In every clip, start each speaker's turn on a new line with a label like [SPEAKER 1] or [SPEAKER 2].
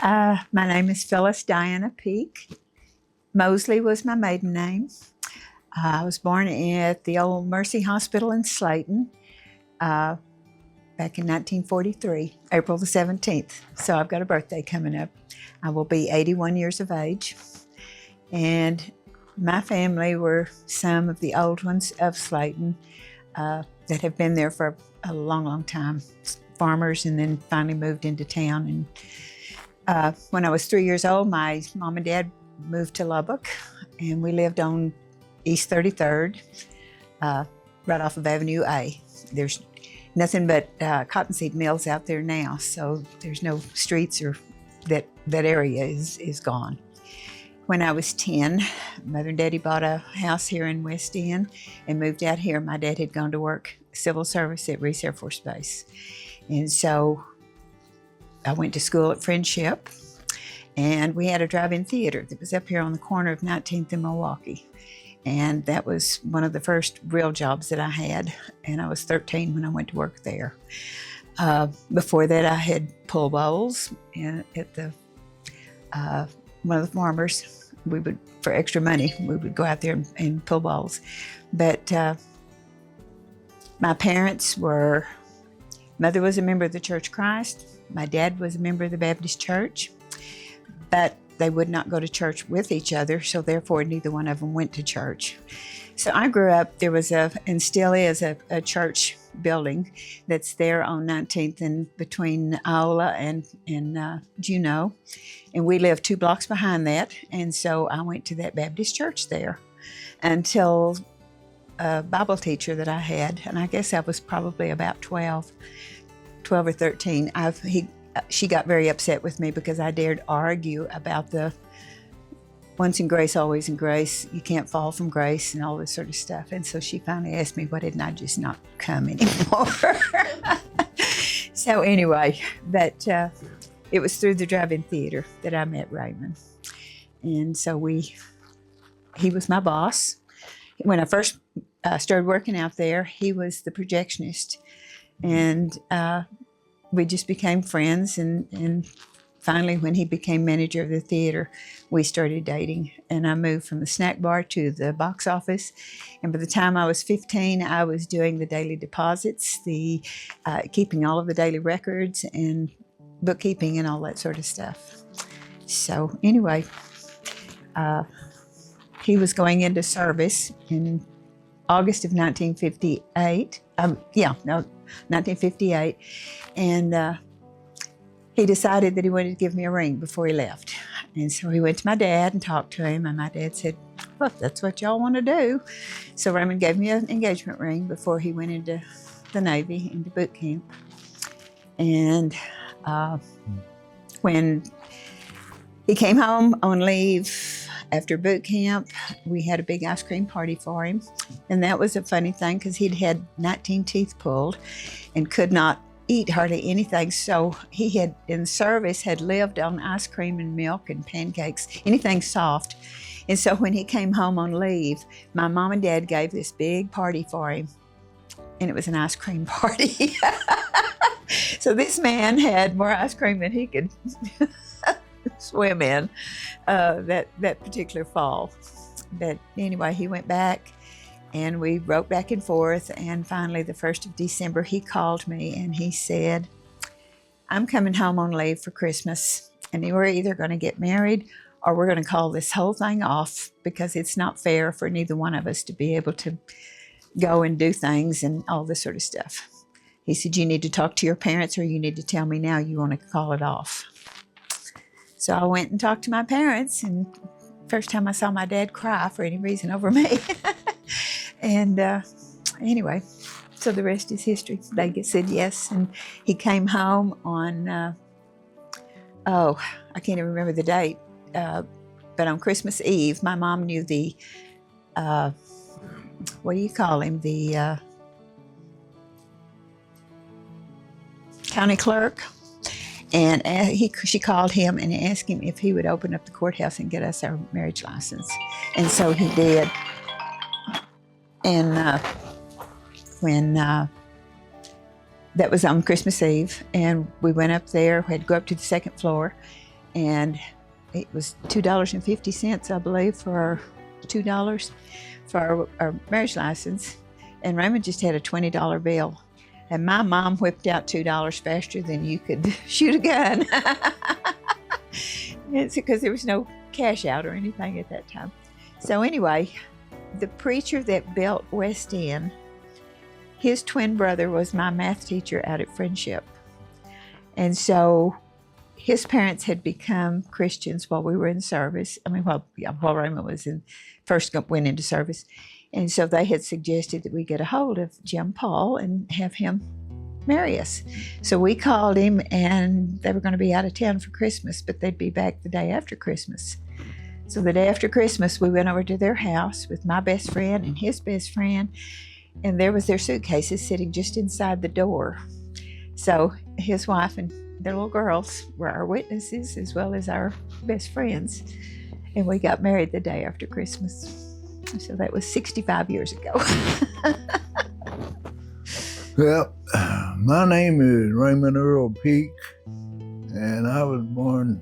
[SPEAKER 1] My name is Phyllis Diana Peake. Mosley was my maiden name. I was born at the old Mercy Hospital in Slayton back in 1943, April the 17th. So I've got a birthday coming up. I will be 81 years of age. And my family were some of the old ones of Slayton that have been there for a long, long time. Farmers, and then finally moved into town. And when I was 3 years old, my mom and dad moved to Lubbock, and we lived on East 33rd, right off of Avenue A. There's nothing but cottonseed mills out there now, so there's no streets, or that area is gone. When I was 10, Mother and Daddy bought a house here in West End and moved out here. My dad had gone to work civil service at Reese Air Force Base. And so I went to school at Friendship, and we had a drive-in theater that was up here on the corner of 19th and Milwaukee. And that was one of the first real jobs that I had. And I was 13 when I went to work there. Before that, I had pull bowls at the one of the farmers. We would, for extra money, we would go out there and pull bowls. But my parents were, mother was a member of the Church of Christ. My dad was a member of the Baptist Church, but they would not go to church with each other, so therefore neither one of them went to church. So I grew up, there was and still is, a church building that's there on 19th and between Iola and Juneau. And we lived 2 blocks behind that. And so I went to that Baptist church there until a Bible teacher that I had, and I guess I was probably about 12 or 13. She got very upset with me because I dared argue about the once in grace, always in grace, you can't fall from grace, and all this sort of stuff. And so she finally asked me, why didn't I just not come anymore? So anyway, but it was through the drive-in theater that I met Raymond. And so he was my boss. When I first started working out there, he was the projectionist. And we just became friends, and finally, when he became manager of the theater, we started dating. And I moved from the snack bar to the box office. And by the time I was 15, I was doing the daily deposits, the keeping all of the daily records and bookkeeping and all that sort of stuff. So anyway, he was going into service in August of 1958. 1958. And he decided that he wanted to give me a ring before he left. And so he went to my dad and talked to him, and my dad said, well, if that's what y'all want to do. So Raymond gave me an engagement ring before he went into the Navy, into boot camp. And when he came home on leave after boot camp, we had a big ice cream party for him. And that was a funny thing because he'd had 19 teeth pulled and could not eat hardly anything. So he had, in service, had lived on ice cream and milk and pancakes, anything soft. And so when he came home on leave, my mom and dad gave this big party for him, and it was an ice cream party. So this man had more ice cream than he could swim in that particular fall. But anyway, he went back, and we wrote back and forth, and finally the 1st of December he called me and he said, I'm coming home on leave for Christmas, and we're either going to get married or we're going to call this whole thing off because it's not fair for neither one of us to be able to go and do things and all this sort of stuff. He said, you need to talk to your parents, or you need to tell me now you want to call it off. So I went and talked to my parents, and first time I saw my dad cry for any reason over me. And anyway, so the rest is history. They said yes, and he came home on, I can't even remember the date, but on Christmas Eve, my mom knew the, what do you call him, the county clerk. And she called him and asked him if he would open up the courthouse and get us our marriage license. And so he did. And when that was on Christmas Eve, and we went up there, we had to go up to the 2nd floor, and it was $2.50, I believe, for $2 for our marriage license. And Raymond just had a $20 bill. And my mom whipped out $2 faster than you could shoot a gun. It's because there was no cash out or anything at that time. So anyway, the preacher that built West End, his twin brother was my math teacher out at Friendship. And so his parents had become Christians while we were in service. I mean, while Raymond was went into service. And so they had suggested that we get a hold of Jim Paul and have him marry us. So we called him, and they were going to be out of town for Christmas, but they'd be back the day after Christmas. So the day after Christmas, we went over to their house with my best friend and his best friend, and there was their suitcases sitting just inside the door. So his wife and their little girls were our witnesses as well as our best friends. And we got married the day after Christmas. So that was 65 years ago.
[SPEAKER 2] Well, my name is Raymond Earl Peak, and I was born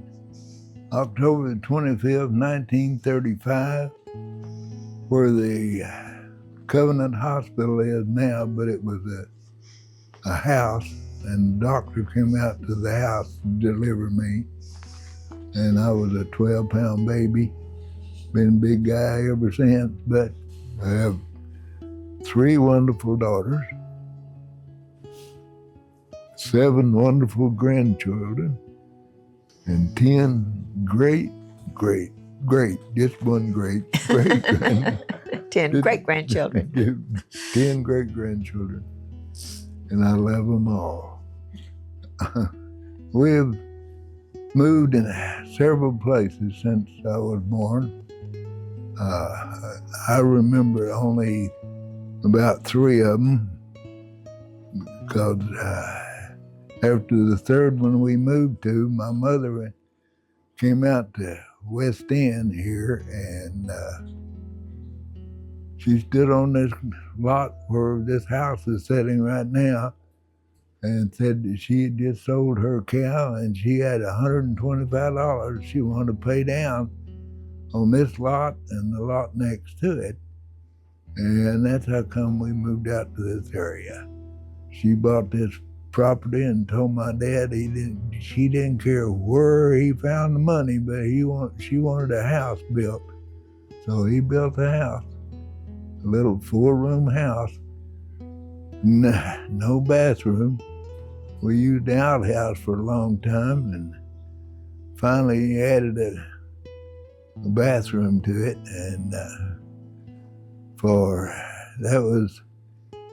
[SPEAKER 2] October the 25th, 1935, where the Covenant Hospital is now, but it was a house, and the doctor came out to the house to deliver me, and I was a 12-pound baby. Been a big guy ever since, but I have 3 wonderful daughters, 7 wonderful grandchildren, and 10 just one great
[SPEAKER 1] 10 great-grandchildren.
[SPEAKER 2] 10 great-grandchildren, and I love them all. We've moved in several places since I was born. I remember only about 3 of them, because after the third one we moved to, my mother came out to West End here, and she stood on this lot where this house is sitting right now, and said that she had just sold her cow, and she had $125 she wanted to pay down on this lot and the lot next to it. And that's how come we moved out to this area. She bought this property and told my dad she didn't care where he found the money, but she wanted a house built. So he built a house, a little 4-room house, no bathroom. We used the outhouse for a long time, and finally he added a bathroom to it, and that was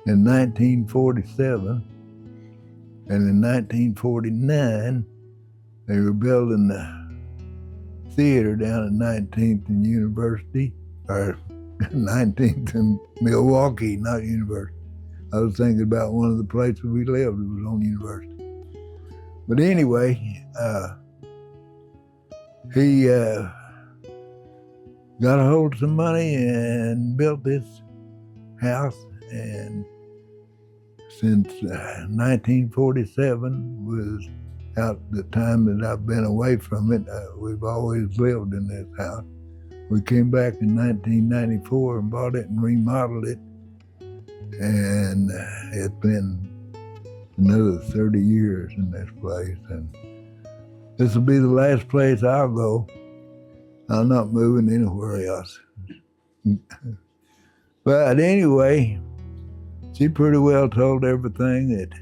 [SPEAKER 2] in 1947, and in 1949 they were building the theater down at 19th and University, or 19th and Milwaukee, not University. I was thinking about one of the places we lived, it was on University. But anyway, he got a hold of some money and built this house, and since 1947 was out the time that I've been away from it, we've always lived in this house. We came back in 1994 and bought it and remodeled it, and it's been another 30 years in this place, and this will be the last place I'll go. I'm not moving anywhere else. But anyway, she pretty well told everything that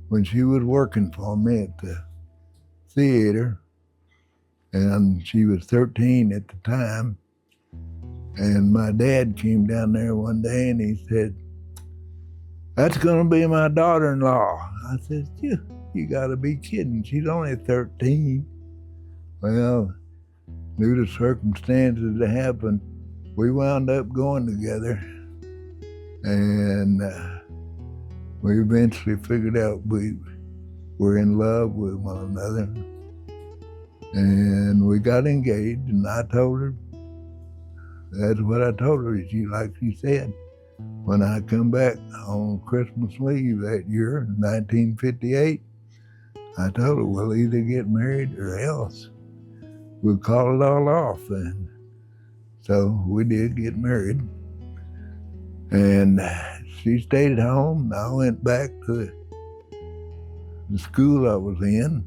[SPEAKER 2] when she was working for me at the theater, and she was 13 at the time, and my dad came down there one day and he said, "That's gonna be my daughter-in-law." I said, you gotta be kidding, she's only 13. Well, due to circumstances that happened, we wound up going together, and we eventually figured out we were in love with one another, and we got engaged, and I told her, that's what I told her, like she said, when I come back on Christmas Eve that year, 1958, I told her, we'll either get married or else. we'll call it all off. And so we did get married. And she stayed at home. I went back to the school I was in,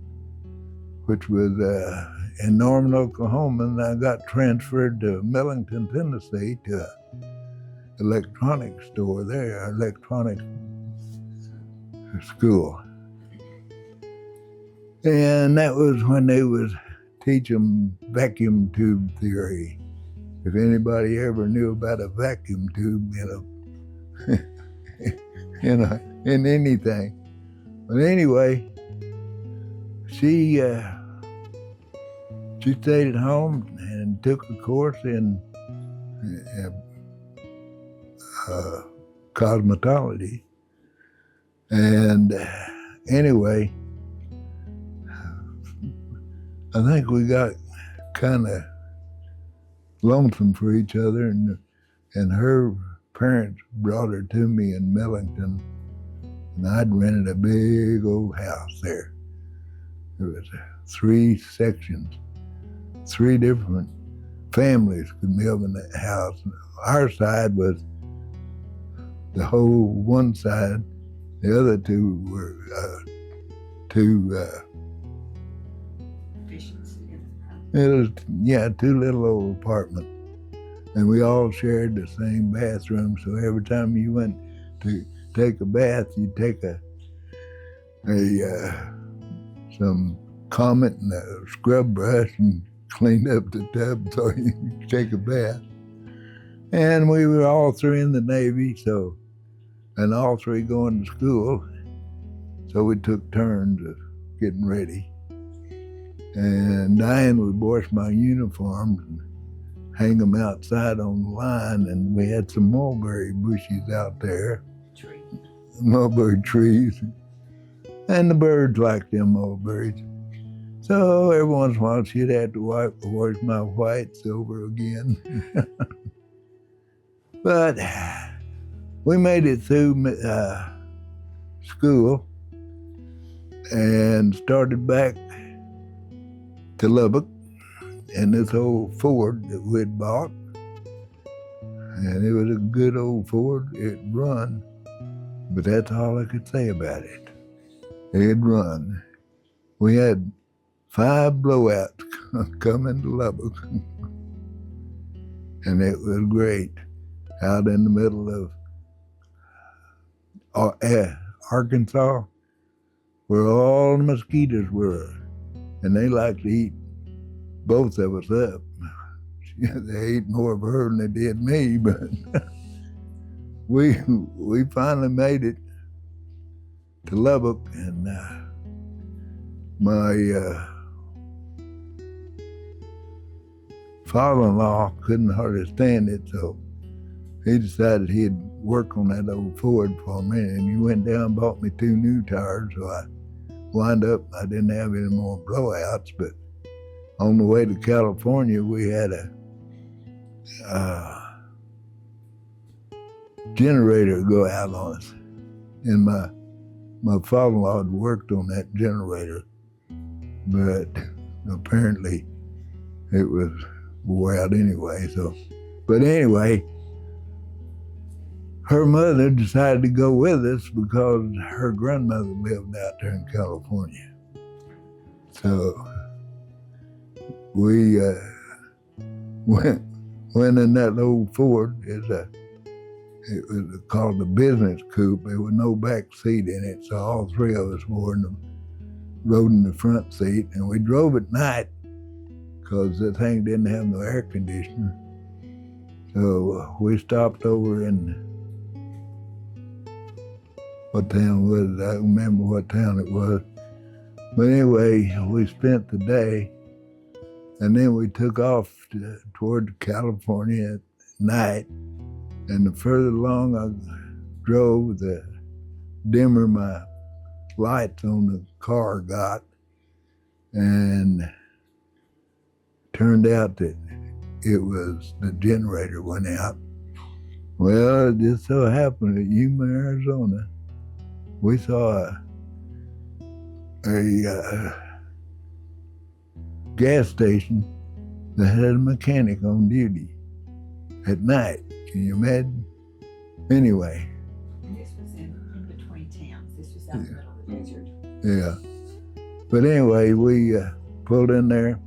[SPEAKER 2] which was in Norman, Oklahoma, and I got transferred to Millington, Tennessee to an electronics store there, electronics school. And that was when they was teaching vacuum tube theory. If anybody ever knew about a vacuum tube in anything. But anyway, she stayed at home and took a course in cosmetology. And anyway, I think we got kind of lonesome for each other, and her parents brought her to me in Millington, and I'd rented a big old house there. It was 3 sections, 3 different families could live in that house. Our side was the whole one side. The other 2 were 2 it was, 2 little old apartments. And we all shared the same bathroom, so every time you went to take a bath, you'd take some Comet and a scrub brush and clean up the tub so you could take a bath. And we were all 3 in the Navy, and all 3 going to school, so we took turns of getting ready. And Diane would wash my uniforms and hang them outside on the line, and we had some mulberry bushes out there. Mulberry trees. And the birds liked them mulberries. So every once in a while she'd have to wash my whites over again. But we made it through school and started back to Lubbock in this old Ford that we'd bought. And it was a good old Ford. It run, but that's all I could say about it. It run. We had 5 blowouts coming to Lubbock. And it was great. Out in the middle of Arkansas, where all the mosquitoes were. And they liked to eat both of us up. They ate more of her than they did me, but we finally made it to Lubbock, and my father-in-law couldn't hardly stand it, so he decided he'd work on that old Ford for me, and he went down and bought me 2 new tires, so I wound up, I didn't have any more blowouts, but on the way to California, we had a generator go out on us. And my father-in-law had worked on that generator, but apparently it was wore out anyway. But anyway, her mother decided to go with us because her grandmother lived out there in California. So we went in that old Ford. It was called the business coupe. There was no back seat in it, so all 3 of us rode in the front seat, and we drove at night because the thing didn't have no air conditioner. So we stopped over in, what town was it? I don't remember what town it was. But anyway, we spent the day, and then we took off toward California at night. And the further along I drove, the dimmer my lights on the car got. And turned out that it was the generator went out. Well, it just so happened at Yuma, Arizona, we saw a gas station that had a mechanic on duty at night. Can you imagine? Anyway.
[SPEAKER 1] And this was in between towns. This was out in the middle of the desert.
[SPEAKER 2] Yeah. But anyway, we pulled in there,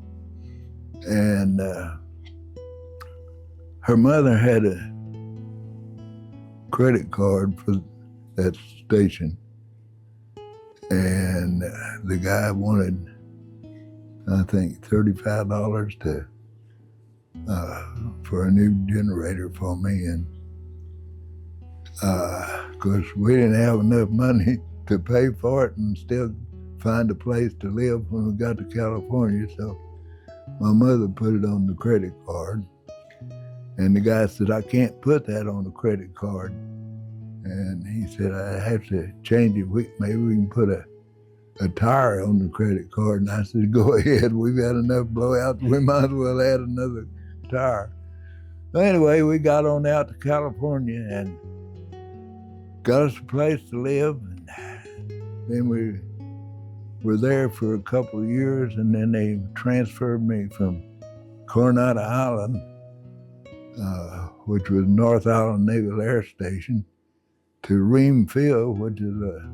[SPEAKER 2] and her mother had a credit card for that station, and the guy wanted, I think, $35 to for a new generator for me, and because we didn't have enough money to pay for it and still find a place to live when we got to California, so my mother put it on the credit card. And the guy said, I can't put that on the credit card. And he said, I have to change it. Maybe we can put a tire on the credit card. And I said, go ahead. We've had enough blowouts. We might as well add another tire. But anyway, we got on out to California and got us a place to live. And then we were there for a couple of years, and then they transferred me from Coronado Island, which was North Island Naval Air Station, to Ream Field, which is a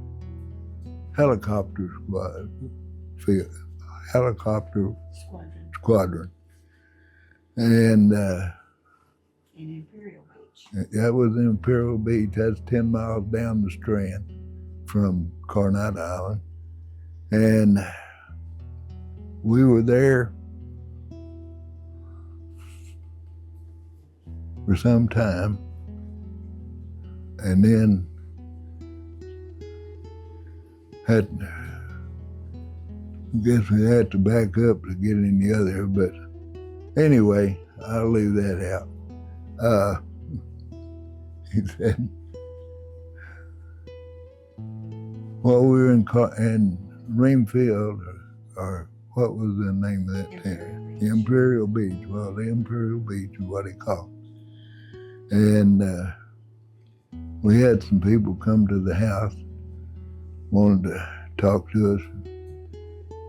[SPEAKER 2] helicopter squadron. And
[SPEAKER 1] In Imperial Beach.
[SPEAKER 2] that was in Imperial Beach. That's 10 miles down the Strand from Coronado Island. And we were there for some time, and then I guess we had to back up to get any other, but anyway, I'll leave that out. He said, well, we were in Ream Field, or what was the name of that town? Imperial Beach. Well, the Imperial Beach is what they call it. And we had some people come to the house, wanted to talk to us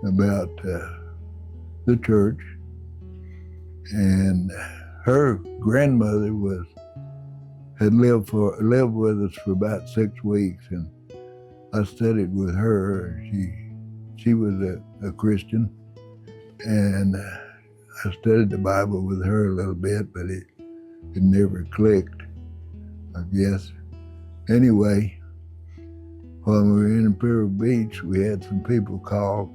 [SPEAKER 2] about the church. And her grandmother had lived with us for about 6 weeks, and I studied with her. She was a Christian, and I studied the Bible with her a little bit, but it never clicked, I guess. Anyway, when we were in Imperial Beach, we had some people call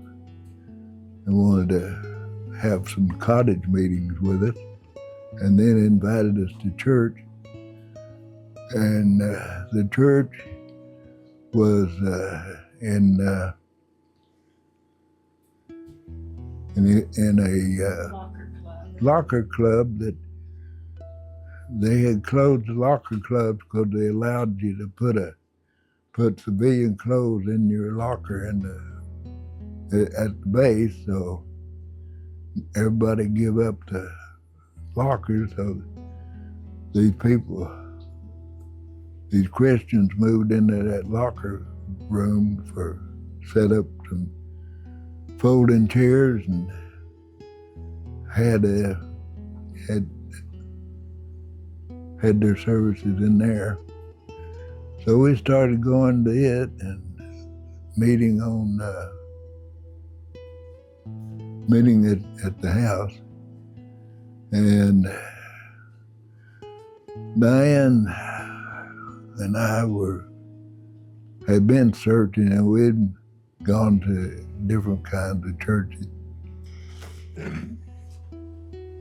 [SPEAKER 2] and wanted to have some cottage meetings with us, and then invited us to church. And the church was in a locker club that they had closed the locker clubs because they allowed you to put civilian clothes in your locker at the base, so everybody give up the lockers. So these Christians moved into that locker room set up some folding chairs and had their services in there. So we started going to it and meeting at the house. And Diane and I had been searching, and we'd gone to different kinds of churches.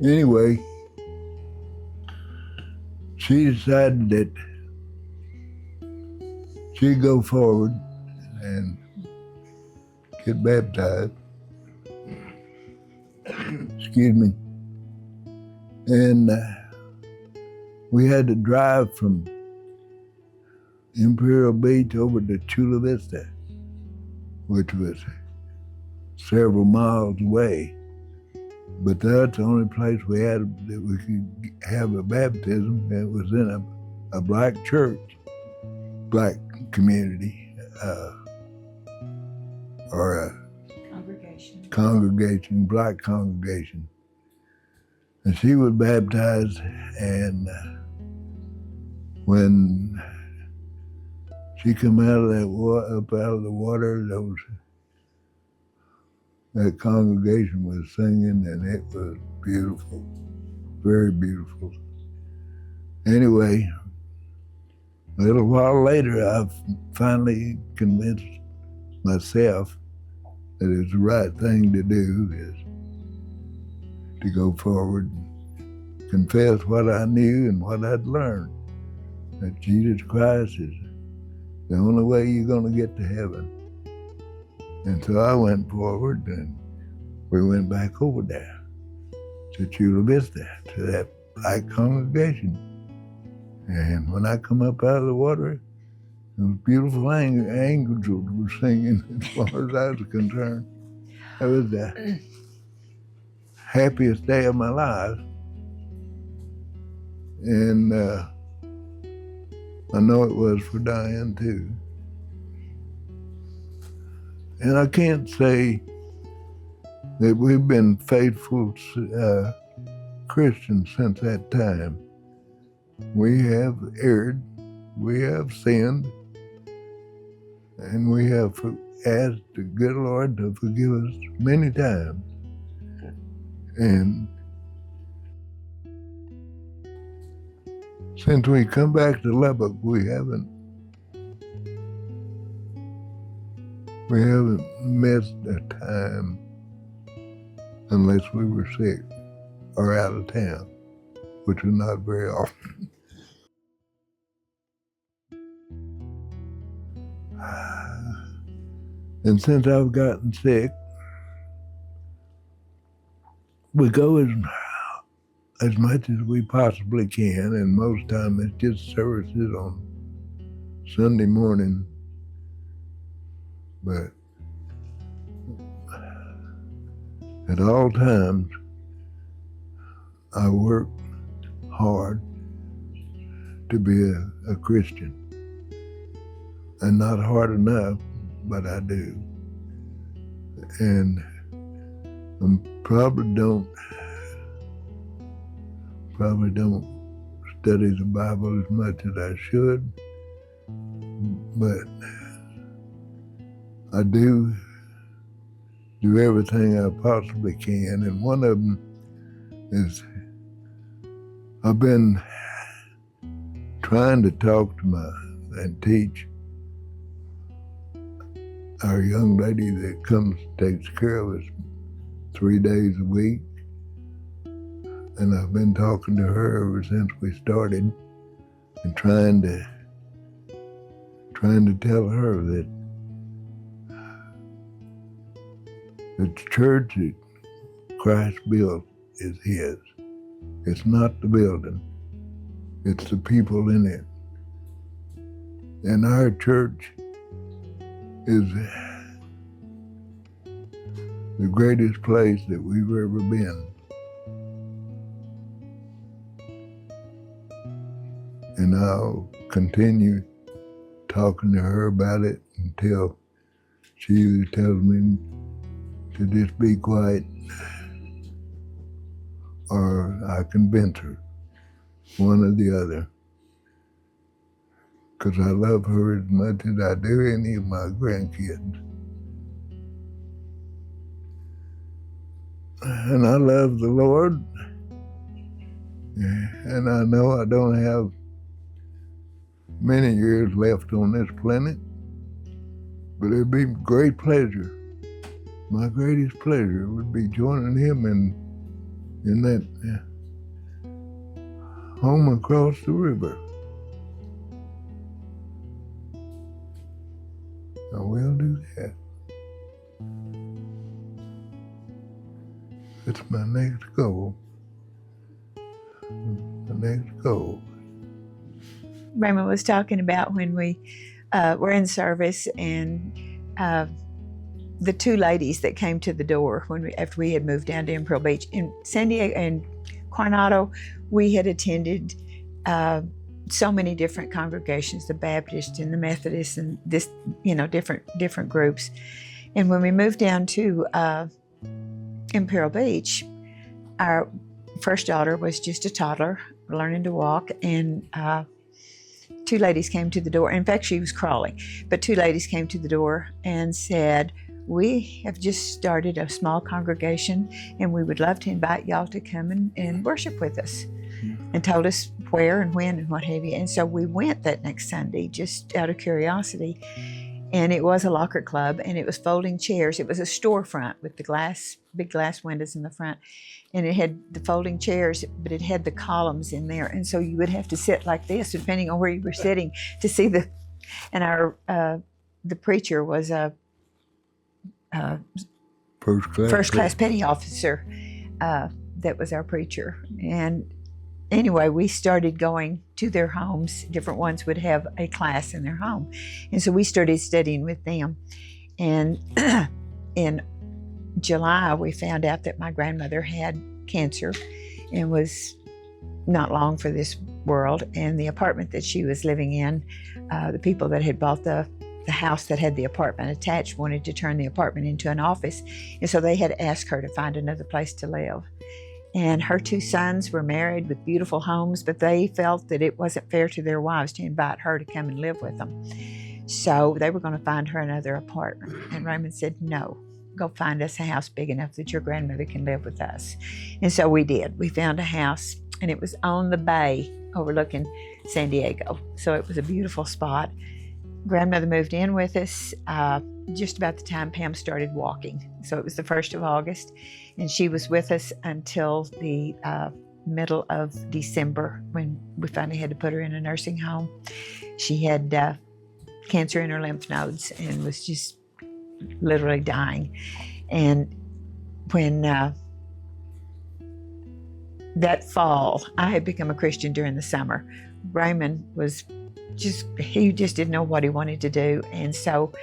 [SPEAKER 2] Anyway, she decided that she'd go forward and get baptized. Excuse me. And we had to drive from Imperial Beach over to Chula Vista, which was several miles away. But that's the only place we had that we could have a baptism. It was in a black church, black community, or a congregation, black congregation. And she was baptized, and when she come out of that up out of the water, that congregation was singing, and it was beautiful, very beautiful. Anyway, a little while later, I finally convinced myself that it's the right thing to do is to go forward and confess what I knew and what I'd learned, that Jesus Christ is the only way you're going to get to heaven. And so I went forward, and we went back over there to Chula Vista, to that black congregation. And when I come up out of the water, those beautiful angels were singing as far as I was concerned. That was the happiest day of my life. And I know it was for Diane too. And I can't say that we've been faithful Christians since that time. We have erred, we have sinned, and we have asked the good Lord to forgive us many times. And since we come back to Lubbock, we haven't missed a time unless we were sick or out of town, which is not very often. And since I've gotten sick, we go as much as we possibly can, and most time it's just services on Sunday morning. But at all times, I work hard to be a Christian. And not hard enough, but I do. And I probably don't study the Bible as much as I should, but I do everything I possibly can, and one of them is I've been trying to talk to and teach our young lady that comes, takes care of us 3 days a week. And I've been talking to her ever since we started, and trying to tell her that the church that Christ built is His. It's not the building, it's the people in it. And our church is the greatest place that we've ever been. And I'll continue talking to her about it until she either tells me to just be quiet or I convince her, one or the other. Because I love her as much as I do any of my grandkids. And I love the Lord, and I know I don't have many years left on this planet, but it'd be great pleasure. My greatest pleasure would be joining Him in that home across the river. I will do that. It's my next goal. My next goal.
[SPEAKER 1] Raymond was talking about when we were in service, and the two ladies that came to the door after we had moved down to Imperial Beach. In San Diego and Coronado, we had attended so many different congregations, the Baptist and the Methodist and this, different groups. And when we moved down to Imperial Beach, first daughter was just a toddler, learning to walk, and two ladies came to the door. In fact, she was crawling, but two ladies came to the door and said, "We have just started a small congregation, and we would love to invite y'all to come and worship with us," and told us where and when and what have you. And so we went that next Sunday just out of curiosity. And it was a locker club, and it was folding chairs. It was a storefront with the big glass windows in the front. And it had the folding chairs, but it had the columns in there. And so you would have to sit like this, depending on where you were sitting, to see the preacher was a first class petty officer. That was our preacher. And anyway, we started going to their homes. Different ones would have a class in their home. And so we started studying with them. And in July, we found out that my grandmother had cancer and was not long for this world. And the apartment that she was living in, the people that had bought the house that had the apartment attached wanted to turn the apartment into an office. And so they had asked her to find another place to live. And her two sons were married with beautiful homes, but they felt that it wasn't fair to their wives to invite her to come and live with them. So they were going to find her another apartment. And Raymond said, "No, go find us a house big enough that your grandmother can live with us." And so we did. We found a house, and it was on the bay overlooking San Diego. So it was a beautiful spot. Grandmother moved in with us just about the time Pam started walking. So it was the 1st of August, and she was with us until the middle of December when we finally had to put her in a nursing home. She had cancer in her lymph nodes and was just literally dying. And when that fall, I had become a Christian during the summer. Raymond was he just didn't know what he wanted to do. And so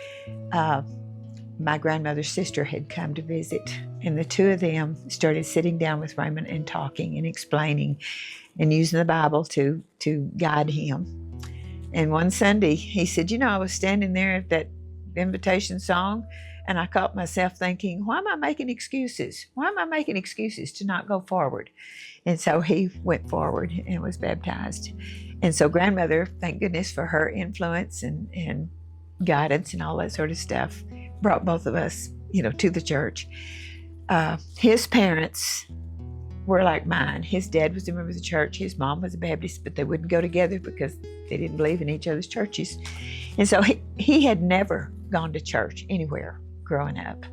[SPEAKER 1] my grandmother's sister had come to visit, and the two of them started sitting down with Raymond and talking and explaining and using the Bible to guide him. And one Sunday he said, I was standing there at that invitation song, and I caught myself thinking, why am I making excuses? Why am I making excuses to not go forward? And so he went forward and was baptized. And so grandmother, thank goodness for her influence and guidance and all that sort of stuff, brought both of us, to the church. His parents were like mine. His dad was a member of the church. His mom was a Baptist, but they wouldn't go together because they didn't believe in each other's churches. And so he had never gone to church anywhere growing up.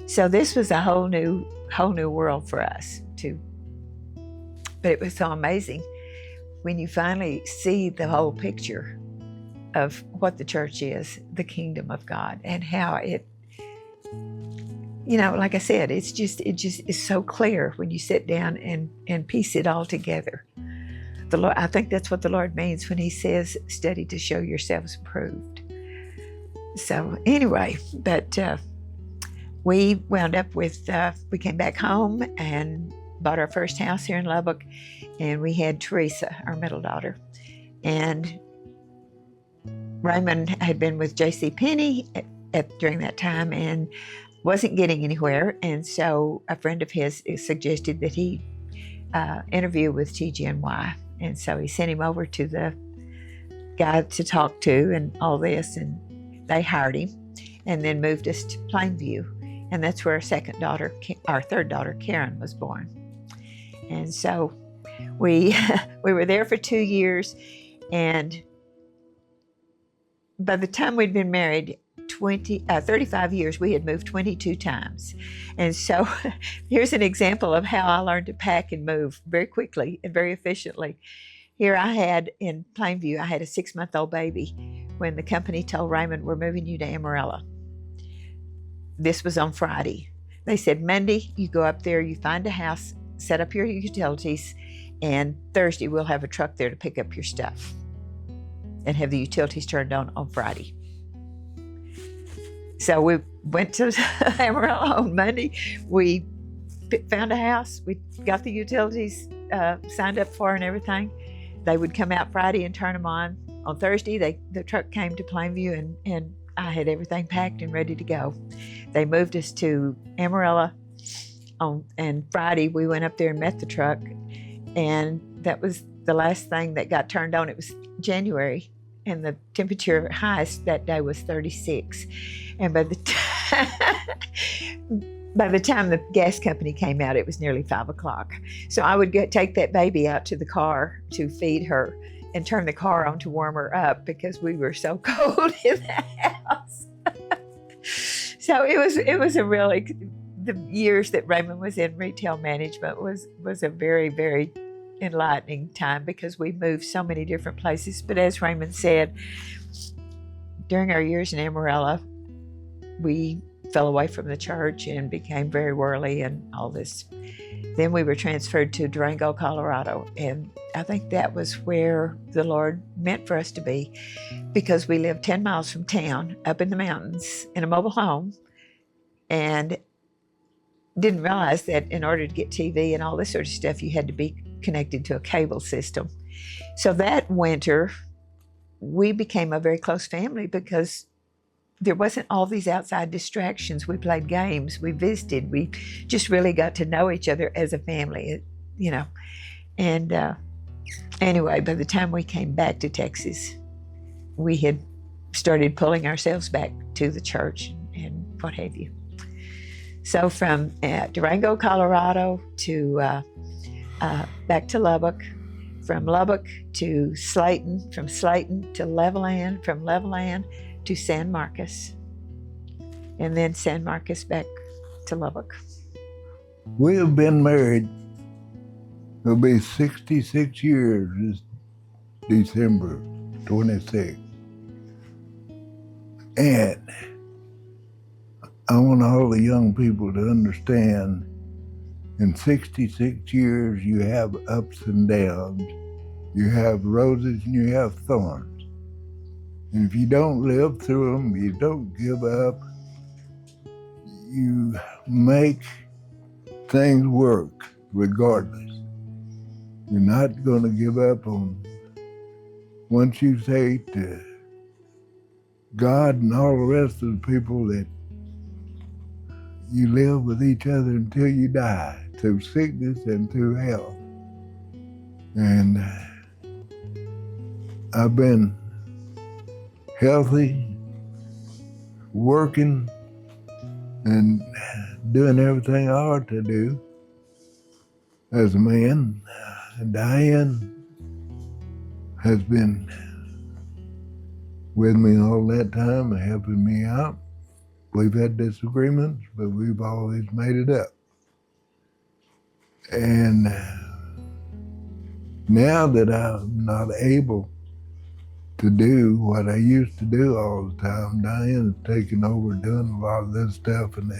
[SPEAKER 1] So this was a whole new world for us too. But it was so amazing when you finally see the whole picture of what the church is, the kingdom of God, and how it, like I said, it just is so clear when you sit down and piece it all together. The Lord, I think that's what the Lord means when he says, study to show yourselves approved. So anyway, but we wound up with, we came back home and bought our first house here in Lubbock, and we had Teresa, our middle daughter. And Raymond had been with J.C. Penney during that time and wasn't getting anywhere. And so a friend of his suggested that he interview with TGNY. And so he sent him over to the guy to talk to and all this, and they hired him and then moved us to Plainview. And that's where our third daughter, Karen, was born. And so we were there for 2 years, and by the time we'd been married 35 years, we had moved 22 times. And so here's an example of how I learned to pack and move very quickly and very efficiently. Here I had in Plainview, I had a 6-month-old baby when the company told Raymond, we're moving you to Amarillo. This was on Friday. They said, Monday, you go up there, you find a house, set up your utilities, and Thursday we'll have a truck there to pick up your stuff and have the utilities turned on Friday. So we went to Amarillo on Monday. We found a house. We got the utilities signed up for and everything. They would come out Friday and turn them on. On Thursday, the truck came to Plainview, and I had everything packed and ready to go. They moved us to Amarillo and Friday we went up there and met the truck, and that was the last thing that got turned on. It was January, and the temperature highest that day was 36. And by the time the gas company came out, it was nearly 5 o'clock. So I would take that baby out to the car to feed her and turn the car on to warm her up because we were so cold in the house. So it was a really, the years that Raymond was in retail management was a very, very enlightening time because we moved so many different places. But as Raymond said, during our years in Amarillo, we fell away from the church and became very worldly and all this. Then we were transferred to Durango, Colorado, and I think that was where the Lord meant for us to be, because we lived 10 miles from town, up in the mountains, in a mobile home, and didn't realize that in order to get TV and all this sort of stuff, you had to be connected to a cable system. So that winter, we became a very close family because there wasn't all these outside distractions. We played games, we visited, we just really got to know each other as a family, you know. And anyway, by the time we came back to Texas, we had started pulling ourselves back to the church and what have you. So from Durango, Colorado to back to Lubbock, from Lubbock to Slayton, from Slayton to Levelland, from Levelland to San Marcos, and then San Marcos back to Lubbock.
[SPEAKER 2] We have been married, it'll be 66 years this December 26th. And I want all the young people to understand, in 66 years you have ups and downs, you have roses and you have thorns. And if you don't live through them, you don't give up, you make things work regardless. You're not going to give up on, once you say to God and all the rest of the people that you live with each other until you die, through sickness and through health. And I've been healthy, working, and doing everything I ought to do as a man. Diane has been with me all that time and helping me out. We've had disagreements, but we've always made it up. And now that I'm not able to do what I used to do all the time, Diane has taken over doing a lot of this stuff, and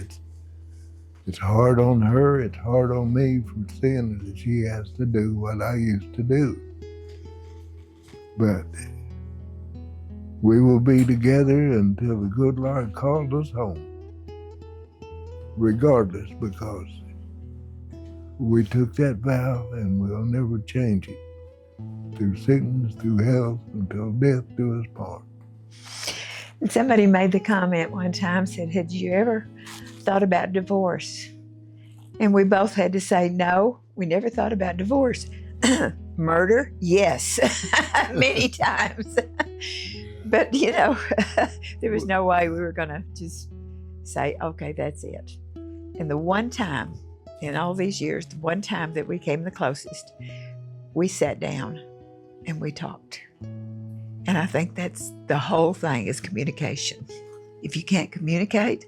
[SPEAKER 2] it's hard on her, it's hard on me for seeing that she has to do what I used to do. But we will be together until the good Lord calls us home, regardless, because we took that vow and we'll never change it. Through sickness, through health, until death do us part.
[SPEAKER 1] And somebody made the comment one time, said, had you ever thought about divorce? And we both had to say, no, we never thought about divorce. Murder? Yes, many times. But, you know, there was no way we were going to just say, okay, that's it. And the one time in all these years, the one time that we came the closest, we sat down and we talked. And I think that's the whole thing, is communication. If you can't communicate,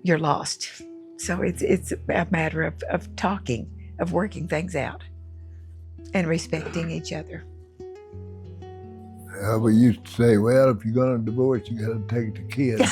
[SPEAKER 1] you're lost. So it's a matter of talking, of working things out and respecting each other.
[SPEAKER 2] We used to say, well, if you're going to divorce, you got to take the kids.